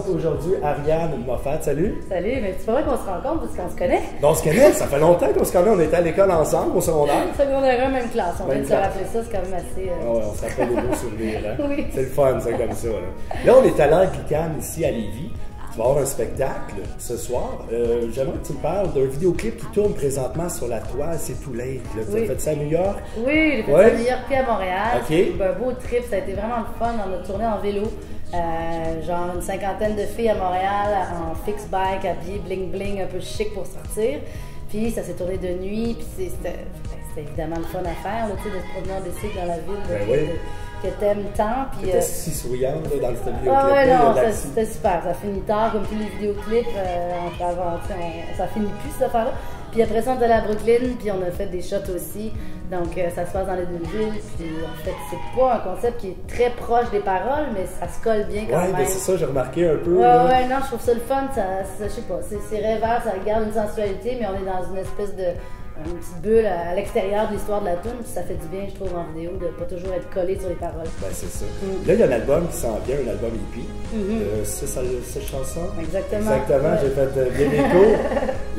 rencontre aujourd'hui Ariane Moffat. Salut! Salut, mais c'est pas vrai qu'on se rencontre parce qu'on se connaît? Bon, on se connaît, ça fait longtemps qu'on se connaît, on était à l'école ensemble, au secondaire. Secondaire 1, même classe, on vient de se rappeler ça, c'est quand même assez... Ah ouais, on se rappelle des beaux souvenirs, hein? Oui. C'est le fun, ça, comme ça. Là, on est à l'Anglicane, ici à Lévis. Tu vas avoir un spectacle ce soir. J'aimerais que tu me parles d'un vidéoclip qui tourne présentement sur la toile, c'est Too Late. Tu as fait ça à New York? Oui, j'ai fait ça à New York puis à Montréal. OK. C'était un beau trip, ça a été vraiment le fun. On a tourné en vélo. Genre une cinquantaine de filles à Montréal en fix bike, habillées bling bling, un peu chic pour sortir. Puis ça s'est tourné de nuit, puis c'était évidemment le fun à faire, là, de se promener en bicycle dans la ville que t'aimes tant. C'était si souriante dans le vidéoclip. Ah ouais, non, c'était super. Ça finit tard, comme tous les vidéoclips. Ça finit plus cette affaire-là. Puis après ça, on est allé à Brooklyn, puis on a fait des shots aussi. Donc ça se passe dans les deux villes. Puis en fait, c'est pas un concept qui est très proche des paroles, mais ça se colle bien quand même. Ouais, mais c'est ça, j'ai remarqué un peu. Ouais, non, je trouve ça le fun. Je sais pas, c'est rêveur, ça garde une sensualité, mais on est dans une espèce de une petite bulle à l'extérieur de l'histoire de la tune, puis ça fait du bien, je trouve, en vidéo, de pas toujours être collé sur les paroles. Ben, c'est ça. Là, il y a un album qui s'en vient, un album hippie. C'est cette chanson? Exactement. Exactement, j'ai fait bien l'écho.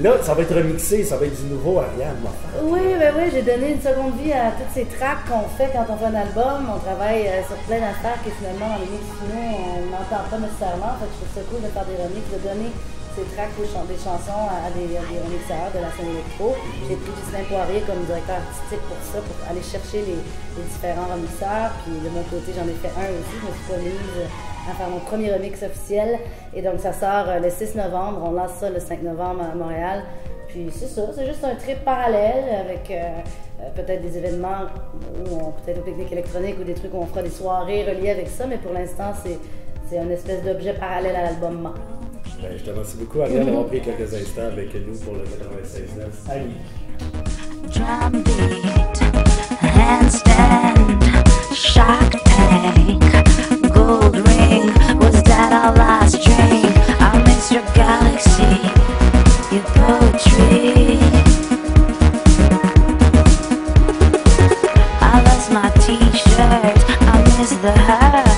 Là, ça va être remixé, ça va être du nouveau Ariane Moffat. Oui, j'ai donné une seconde vie à toutes ces tracks qu'on fait quand on fait un album. On travaille sur plein d'affaires que finalement, dans les mix finaux, on n'entend pas nécessairement. Fait que je trouve ça cool de faire des remixes, de donner ces tracks des chansons à des remixeurs de la scène électro. J'ai pris Ghislain Poirier comme directeur artistique pour ça, pour aller chercher les différents remixeurs. Puis de mon côté, j'en ai fait un aussi. Je me suis pas mise à faire mon premier remix officiel. Et donc ça sort le 6 novembre. On lance ça le 5 novembre à Montréal. Puis c'est ça, c'est juste un trip parallèle avec peut-être des événements, peut-être au pique-nique électronique ou des trucs où on fera des soirées reliées avec ça. Mais pour l'instant, c'est une espèce d'objet parallèle à l'album. Ben, je te remercie beaucoup, Ariane, d'avoir pris quelques instants avec nous pour le 96.9. Allez! Drum beat, handstand, shark tank, gold ring, was that our last drink? I miss your galaxy, your poetry. I lost my t-shirt, I miss the hurt.